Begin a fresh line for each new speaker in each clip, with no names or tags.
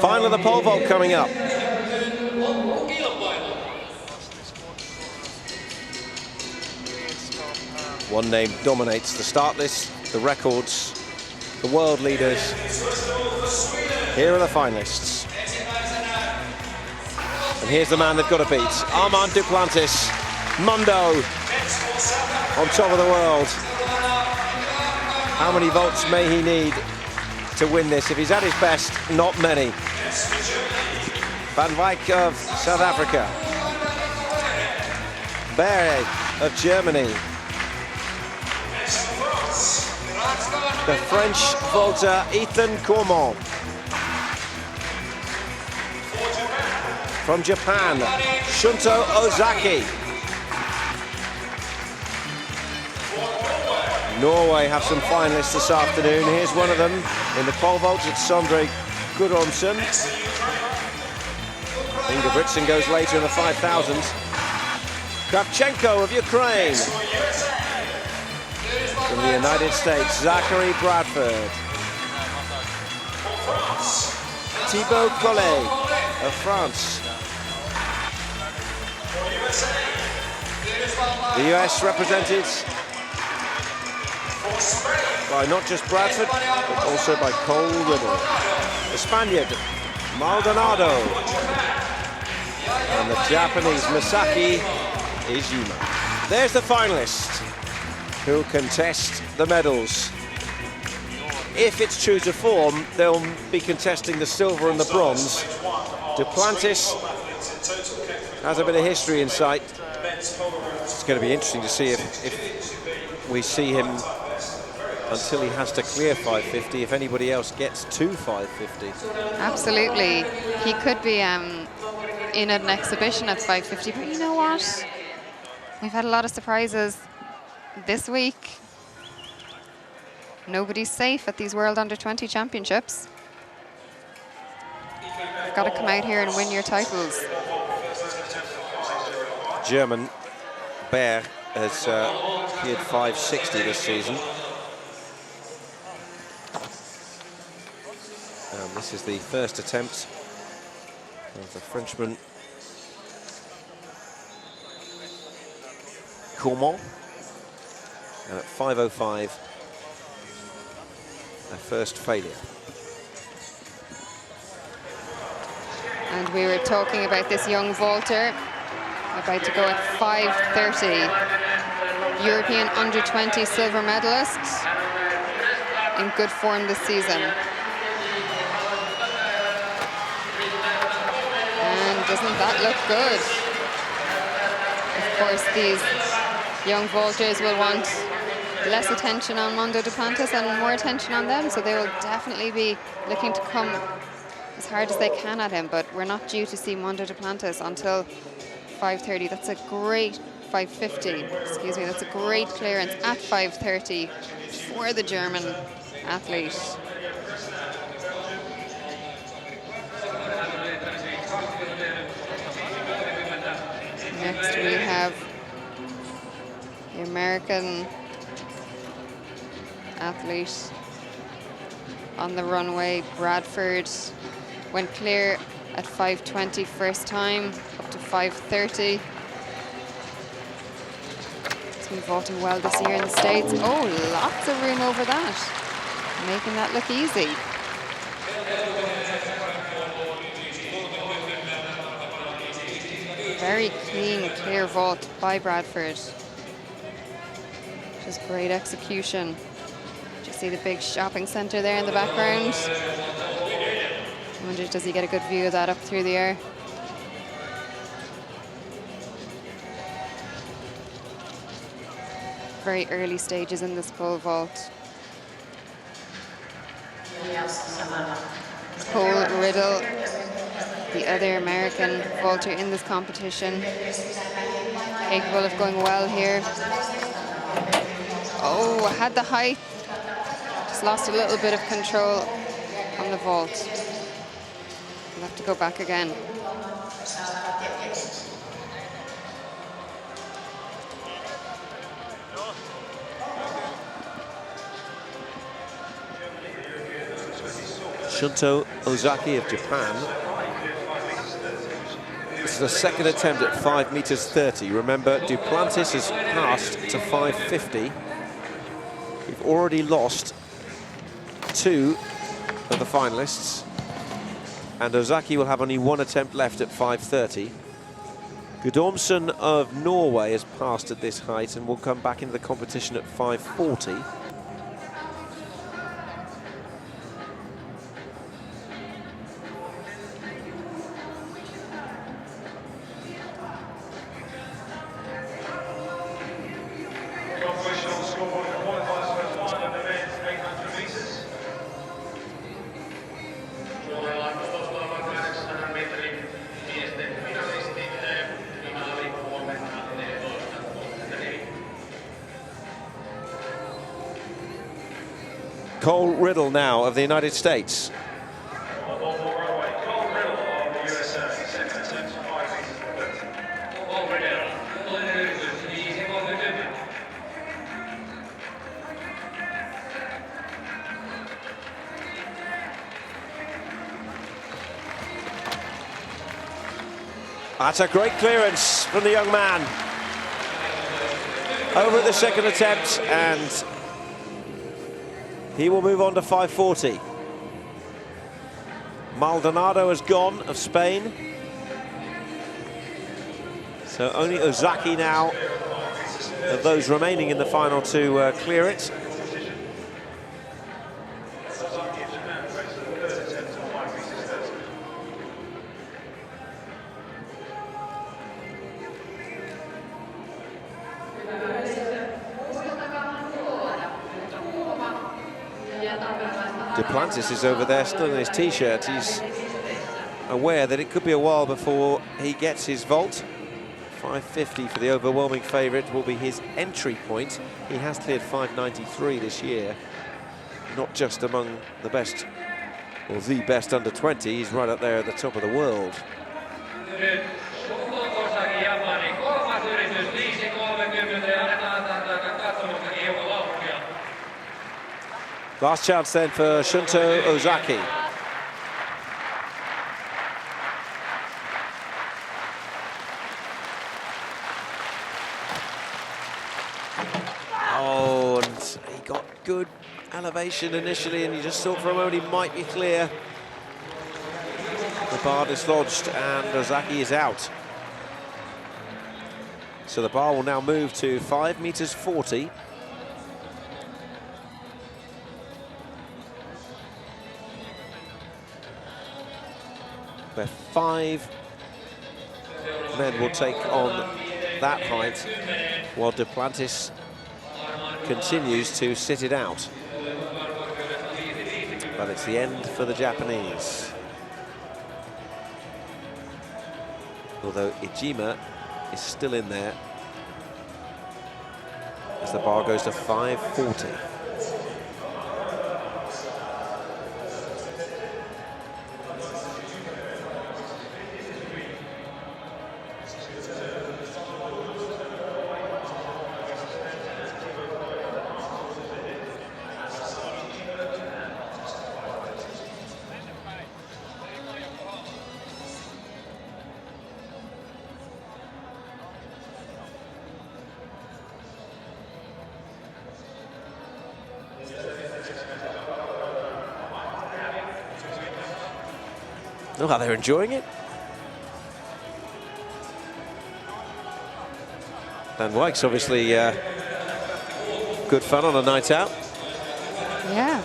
Final of the pole vault coming up. One name dominates the start list, the records, the world leaders. Here are the finalists. And here's the man they've got to beat. Armand Duplantis, Mundo, on top of the world. How many volts may he need to win this? If he's at his best, not many. Van Wijk of South Africa. Bere of Germany. The French vaulter Ethan Cormont. From Japan, Shunto Ozaki. Norway have some finalists this afternoon. Here's one of them in the pole vault. It's Sondre Gudronsson. Ingebrigtsen goes later in the 5,000s. Kravchenko of Ukraine. From the United States, Zachary Bradford. Thibaut Collet of France. The US represented by not just Bradford, but also by Cole Riddle. The Spaniard, Maldonado. And the Japanese, Masaki Izuma. There's the finalists who'll contest the medals. If it's true to form, they'll be contesting the silver and the bronze. Duplantis has a bit of history in sight. It's going to be interesting to see if we see him until he has to clear 550, if anybody else gets to 550.
Absolutely. He could be in an exhibition at 550, but you know what? We've had a lot of surprises this week. Nobody's safe at these World Under-20 Championships. You've got to come out here and win your titles.
German Bere has cleared 560 this season. And this is the first attempt of the Frenchman Cormont. And at 5:05, a first failure.
And we were talking about this young vaulter, about to go at 5:30. European Under-20 silver medalist, in good form this season. And doesn't that look good? Of course, these young vaulters will want less attention on Mondo Duplantis and more attention on them, so they will definitely be looking to come as hard as they can at him, but we're not due to see Mondo Duplantis until 5:30. That's a great 5:50, excuse me, that's a great clearance at 5:30 for the German athlete. Next we have the American athlete on the runway, Bradford, went clear at 5:20 first time, up to 5:30. He's been vaulting well this year in the States. Oh, lots of room over that, making that look easy. Very clean, clear vault by Bradford. Just great execution. Just see the big shopping center there in the background. I wonder, does he get a good view of that up through the air? Very early stages in this pole vault. Cole Riddle, the other American vaulter in this competition, capable of going well here. Oh, had the height, just lost a little bit of control on the vault. We'll have to go back again.
Shunto Ozaki of Japan. This is a second attempt at 5 meters 30. Remember, Duplantis has passed to 5.50. We've already lost 2 of the finalists, and Ozaki will have only 1 attempt left at 5.30. Gudormsen of Norway has passed at this height and will come back into the competition at 5.40. Cole Riddle now of the United States. That's a great clearance from the young man. Over the second attempt, and he will move on to 5.40. Maldonado has gone of Spain. So only Ozaki now of those remaining in the final to clear it. Duplantis is over there still in his t-shirt. He's aware that it could be a while before he gets his vault. 5.50 for the overwhelming favourite will be his entry point. He has cleared 5.93 this year. Not just among the best, or the best under 20, he's right up there at the top of the world. Last chance then for Shunto Ozaki. Oh, and he got good elevation initially, and you just thought for a moment he might be clear. The bar dislodged, and Ozaki is out. So the bar will now move to 5 meters 40. Where 5 men will take on that height, while Duplantis continues to sit it out. But it's the end for the Japanese. Although Ijima is still in there as the bar goes to 5.40. Look how they're enjoying it. Dan Wykes obviously good fun on a night out.
Yeah,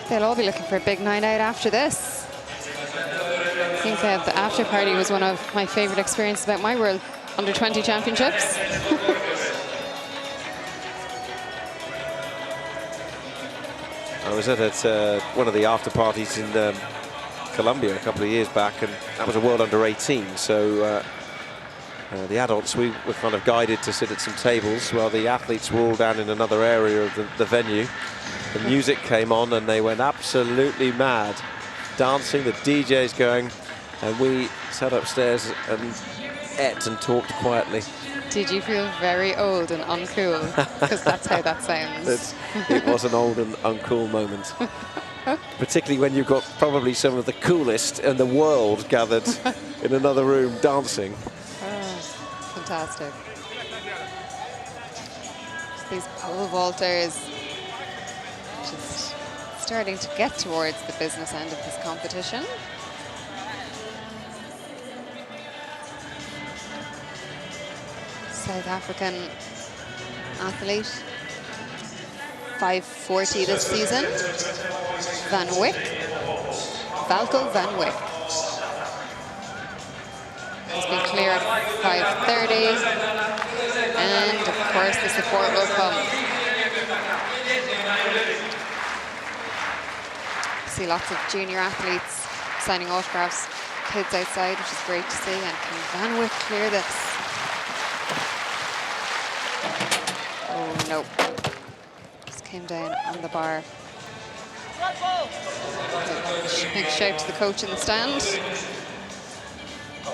they'll all be looking for a big night out after this. I think the after party was one of my favourite experiences about my World Under-20 Championships.
I was at one of the after parties in Colombia a couple of years back, and that was a World Under-18, so the adults, we were kind of guided to sit at some tables while the athletes were all down in another area of the venue. The music came on and they went absolutely mad, dancing, the DJ's going, and we sat upstairs and ate and talked quietly.
Did you feel very old and uncool? Because that's how that sounds.
It was an old and uncool moment. particularly when you've got probably some of the coolest in the world gathered in another room dancing.
Fantastic. These pole vaulters just starting to get towards the business end of this competition. South African athlete, 540 this season, Valko van Wyk. He's been clear at 5:30, and of course the support will come. See lots of junior athletes signing autographs, kids outside, which is great to see. And can Van Wyk clear this? Oh no, just came down on the bar. Big shout to the coach in the stand.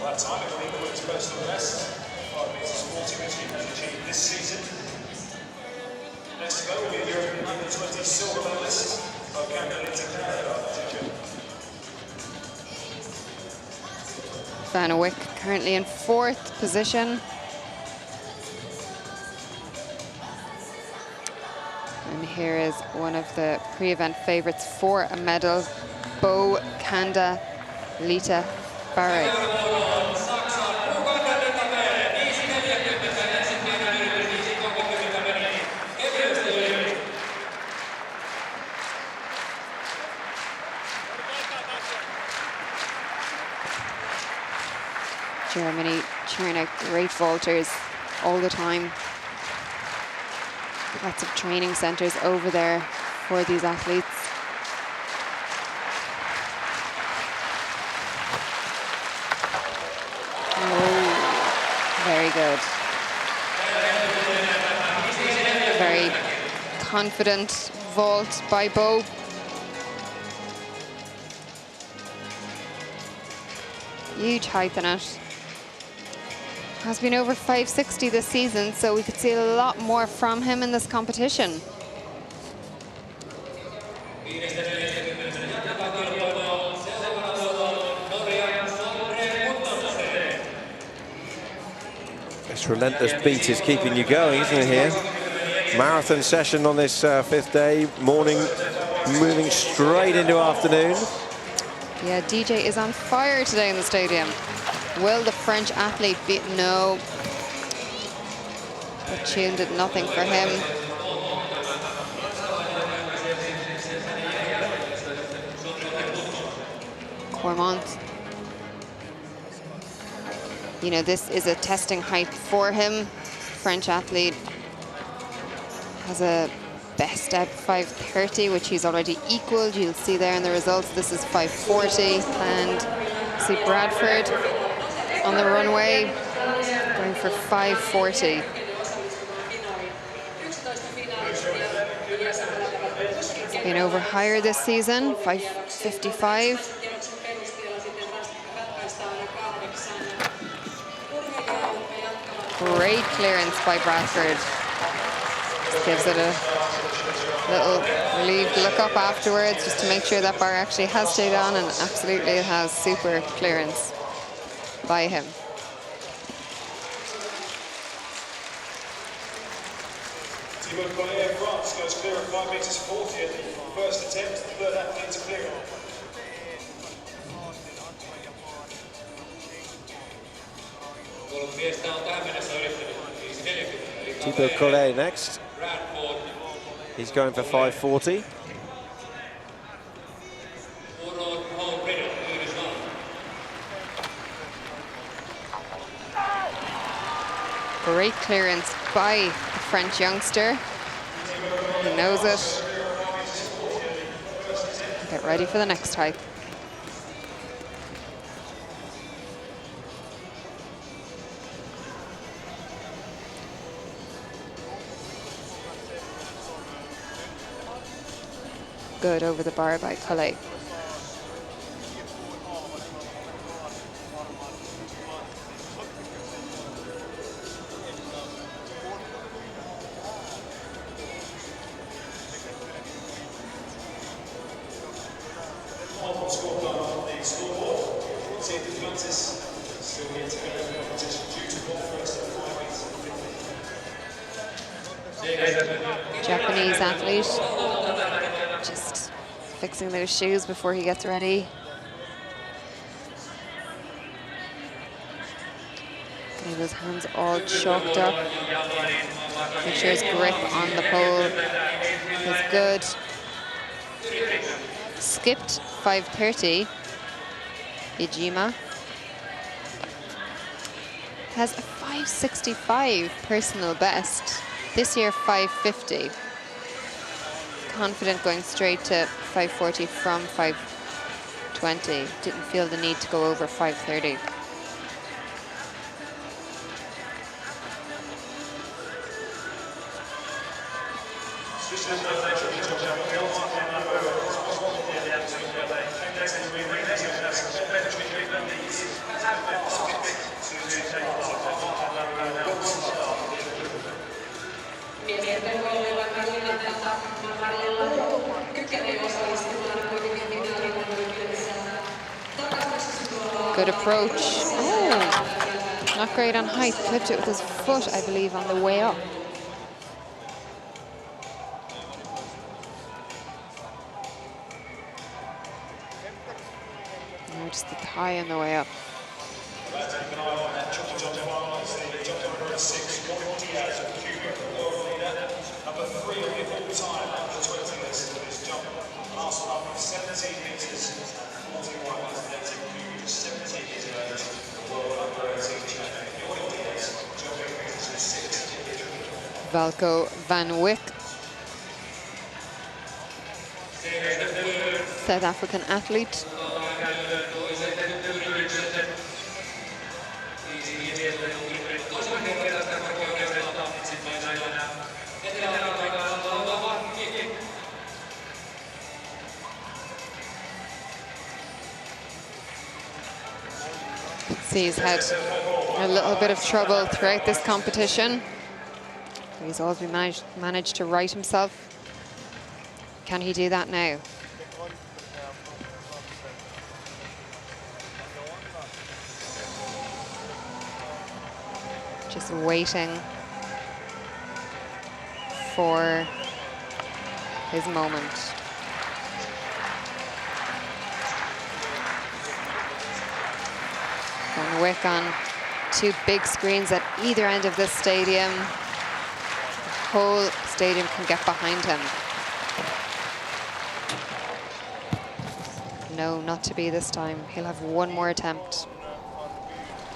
That time, I believe it was personal best, 5 meters 40, which he has achieved this season. Next to go will be the European U20 silver medalist, Tampere.
Van Wyk currently in 4th position. And here is one of the pre-event favorites for a medal, Bo Kanda Lita Barre. Germany churn out great vaulters all the time. Lots of training centers over there for these athletes. Oh, very good. Very confident vault by Bo. Huge height in it. Has been over 560 this season, so we could see a lot more from him in this competition.
This relentless beat is keeping you going, isn't it, here? Marathon session on this 5th day, morning, moving straight into afternoon.
Yeah, DJ is on fire today in the stadium. Will the French athlete beat? No. The tune did nothing for him. Cormont. You know, this is a testing height for him. French athlete has a best at 5:30, which he's already equaled. You'll see there in the results. This is 5:40, and see Bradford on the runway going for 5:40. He's been over higher this season, 5:55. Great clearance by Bradford. Just gives it a little relieved look up afterwards just to make sure that bar actually has stayed on, and absolutely it has. Super clearance by him.
Team of France goes clear at 5 meters 40 at the first attempt, the third athlete to clear.
Thibaut Collet next. He's going for 5:40.
Great clearance by the French youngster. He knows it. Get ready for the next height. Good over the bar by Collet.
Final scorecard on the scoreboard. Team Duplantis still here to go in the competition due to fall first at 5 meters.
Japanese athlete just fixing those shoes before he gets ready. Getting those hands all chalked up. Make sure his grip on the pole is good. Skipped 5:30. Ijima has a 5:65 personal best. This year 5:50. Confident going straight to 5:40 from 5:20. Didn't feel the need to go over 5:30. Good approach. Oh, not great on height. Clipped it with his foot, I believe, on the way up. No, just the thigh on the way up.
Number 3 on the all-time under 20 list with his jump. Last up 17 meters, 41 is 17 years of age, the world under 18 champion. The audience jumping meters is 6.
Valko van Wyk, South African athlete. He's had a little bit of trouble throughout this competition. He's always been managed to right himself. Can he do that now? Just waiting for his moment. Van Wyk on 2 big screens at either end of this stadium. The whole stadium can get behind him. No, not to be this time. He'll have one more attempt.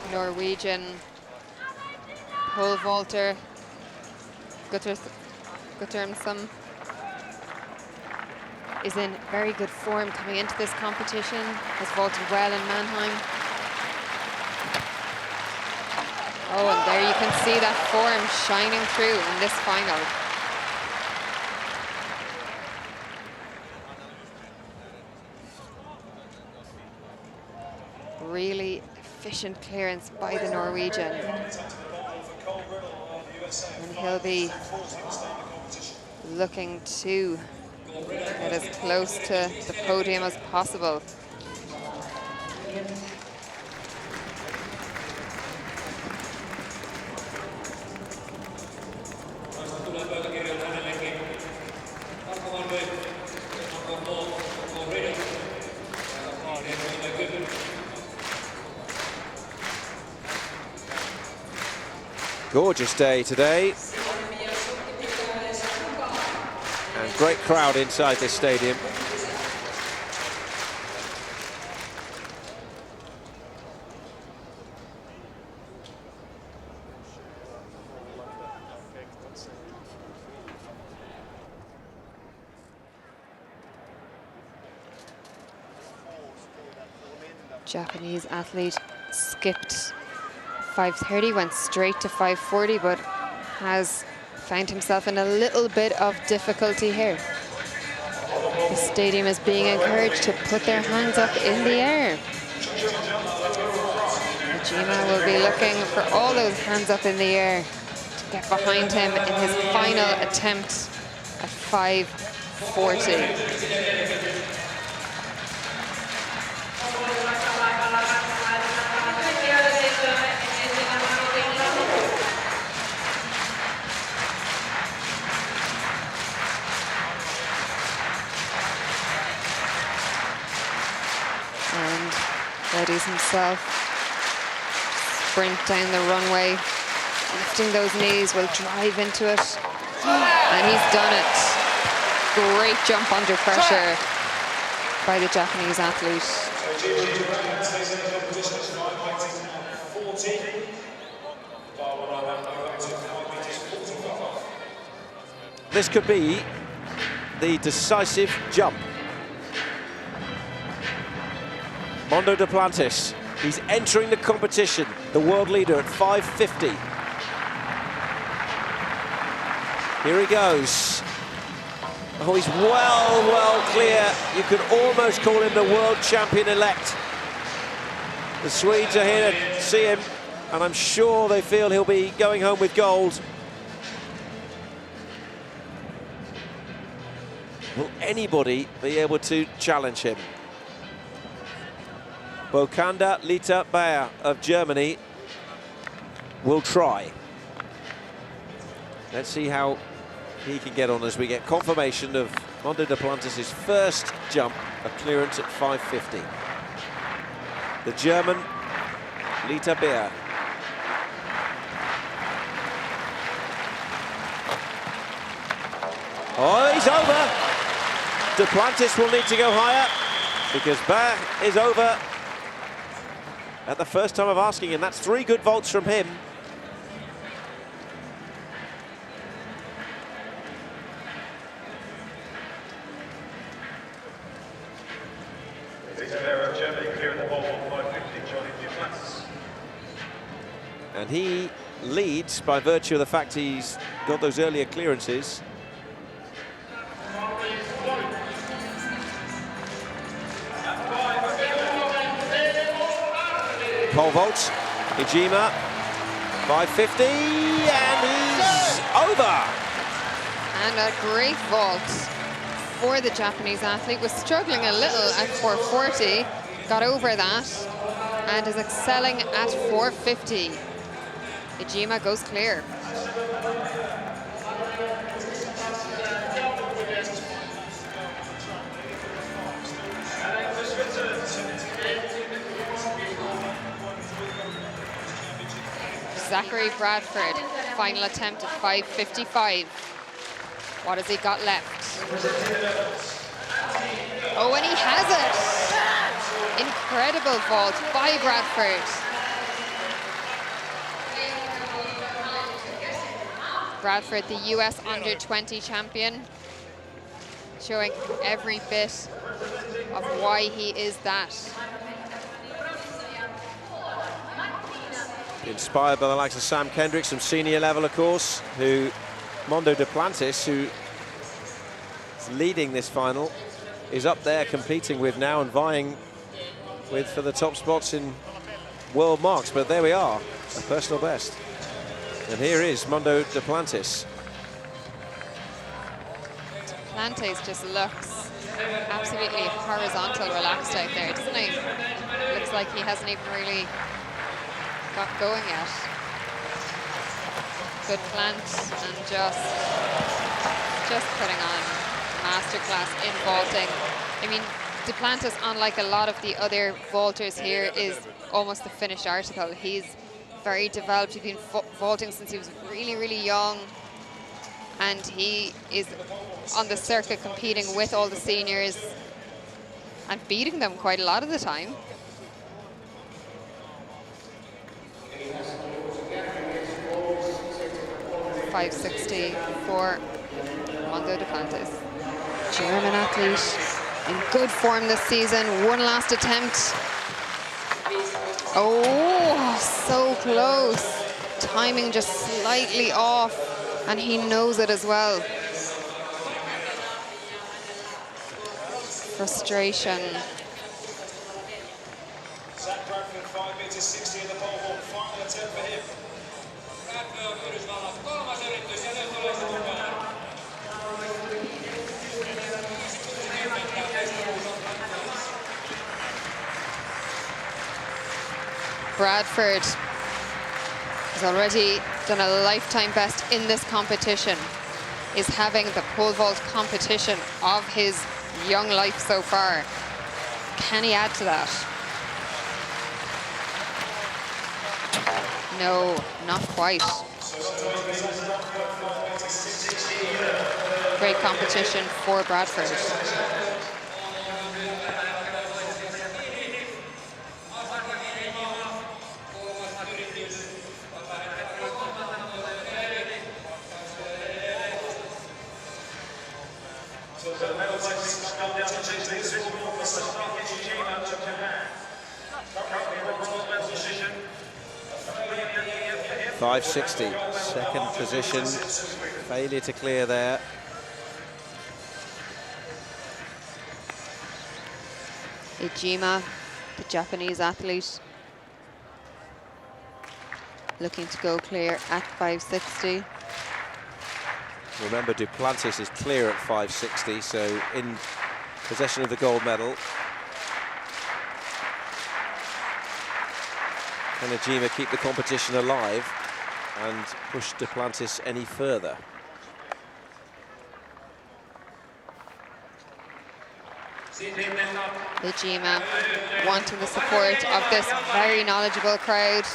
Norwegian pole vaulter Guttormsson is in very good form coming into this competition. Has vaulted well in Mannheim. Oh, and there you can see that form shining through in this final. Really efficient clearance by the Norwegian. And he'll be looking to get as close to the podium as possible.
Gorgeous day today. And great crowd inside this stadium.
Japanese athlete skipped 5:30, went straight to 5:40, but has found himself in a little bit of difficulty here. The stadium is being encouraged to put their hands up in the air. Ijima will be looking for all those hands up in the air to get behind him in his final attempt at 5:40. And readies himself. Sprint down the runway. Lifting those knees, will drive into it. And he's done it. Great jump under pressure by the Japanese athlete.
This could be the decisive jump. Mondo Duplantis, he's entering the competition, the world leader at 550. Here he goes. Oh, he's well clear. You could almost call him the world champion-elect. The Swedes are here to see him, and I'm sure they feel he'll be going home with gold. Will anybody be able to challenge him? Bokanda Lita Bayer of Germany will try. Let's see how he can get on as we get confirmation of Mondo Duplantis' first jump, a clearance at 550. The German Lita Bayer. Oh, he's over. Duplantis will need to go higher because Bayer is over at the first time of asking, and that's 3 good vaults from him. And he leads by virtue of the fact he's got those earlier clearances. Pole vault, Ijima, 550, and he's over.
And a great vault for the Japanese athlete. Was struggling a little at 440, got over that, and is excelling at 450. Ijima goes clear. Zachary Bradford, final attempt at 5:55. What has he got left? Oh, and he has it! Incredible vault by Bradford. Bradford, the US under-20 champion, showing every bit of why he is that.
Inspired by the likes of Sam Kendrick, some senior level, of course, who Mondo Duplantis, who is leading this final, is up there competing with now and vying with for the top spots in world marks. But there we are, a personal best. And here is Mondo Duplantis.
Duplantis just looks absolutely horizontal relaxed out there, doesn't he? Looks like he hasn't even really got going yet. Good plant and just putting on masterclass in vaulting. I mean, Duplantis, unlike a lot of the other vaulters here, is almost the finished article. He's very developed. He's been vaulting since he was really young, and he is on the circuit competing with all the seniors and beating them quite a lot of the time. .560 for Mondo Duplantis. German athlete in good form this season. One last attempt. Oh, so close. Timing just slightly off, and he knows it as well. Frustration.
Zach Bradford, 5.60 in the pole vault. Final attempt for him.
Bradford has already done a lifetime best in this competition, is having the pole vault competition of his young life so far. Can he add to that? No, not quite. Great competition for Bradford.
So the medal takes come down to this will be for Sasaki Jima to Japan. Currently the bronze medal decision.
560, second position, failure to clear there.
Ijima, the Japanese athlete, looking to go clear at 560.
Remember, Duplantis is clear at 560, so in possession of the gold medal. Can Ijima keep the competition alive and push Duplantis any further?
Ijima wanting the support of this very knowledgeable crowd.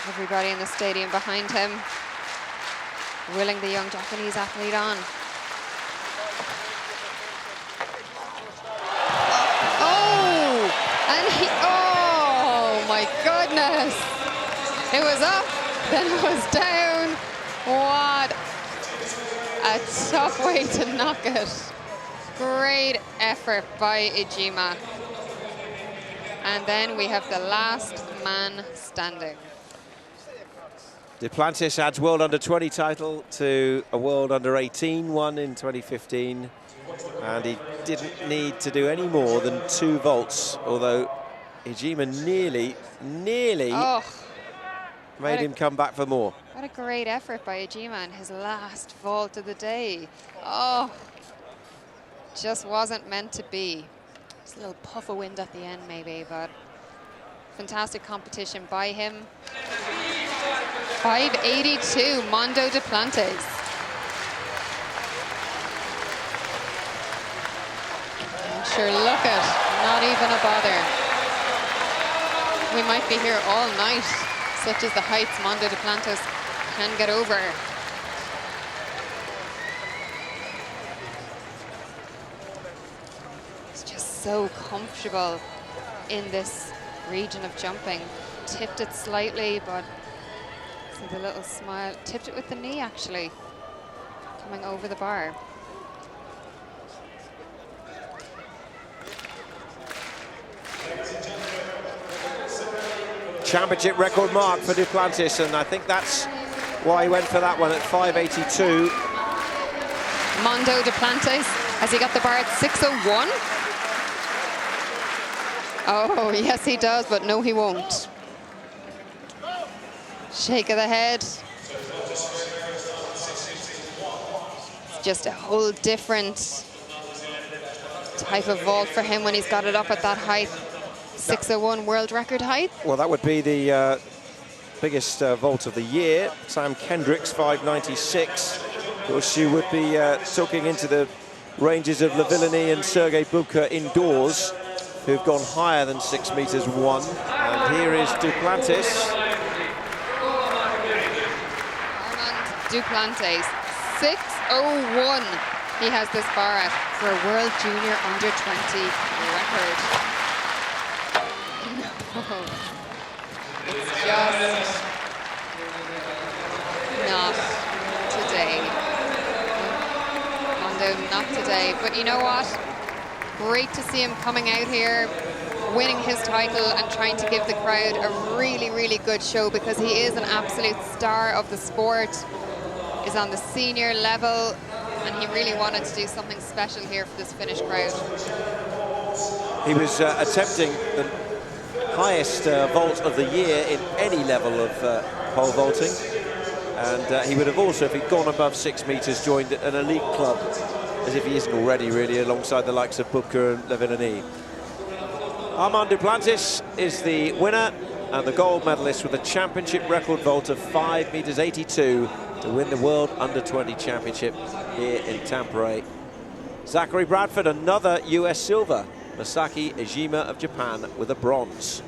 Everybody in the stadium behind him, willing the young Japanese athlete on. Oh, and he, oh my goodness. It was up, then it was down. What a tough way to knock it. Great effort by Ijima. And then we have the last man standing.
Duplantis adds World Under-20 title to a World Under-18 one in 2015, and he didn't need to do any more than 2 vaults, although Ijima nearly made him come back for more.
What a great effort by Ijima in his last vault of the day. Oh, just wasn't meant to be. Just a little puff of wind at the end maybe, but fantastic competition by him. 582, Mondo Duplantis. And sure, look at, not even a bother. We might be here all night, such as the heights Mondo Duplantis can get over. He's just so comfortable in this region of jumping. Tipped it slightly, but see the little smile. Tipped it with the knee, actually, coming over the bar.
Championship record mark for Duplantis, and I think that's why he went for that one at 582.
Mondo Duplantis, has he got the bar at 601? Oh, yes, he does, but no, he won't. Shake of the head. It's just a whole different type of vault for him when he's got it up at that height. 601 world record height.
Well, that would be the biggest vault of the year. Sam Kendrick's 596. Of course, you would be talking into the ranges of Lavillenie and Sergei Bubka indoors, who've gone higher than 6 meters 1. And here is Duplantis.
Duplantis, 601. He has this bar at for a World Junior Under-20 record. No, it's just not today. Mondo, not today. But you know what? Great to see him coming out here, winning his title and trying to give the crowd a really, really good show, because he is an absolute star of the sport. Is on the senior level, and he really wanted to do something special here for this Finnish crowd.
He was attempting the highest vault of the year in any level of pole vaulting. And he would have also, if he'd gone above 6 metres, joined an elite club, as if he isn't already, really, alongside the likes of Bubka and Levinani. Armand Duplantis is the winner and the gold medalist with a championship record vault of 5 metres 82 to win the World Under-20 Championship here in Tampere. Zachary Bradford, another US silver. Masaki Ejima of Japan with a bronze.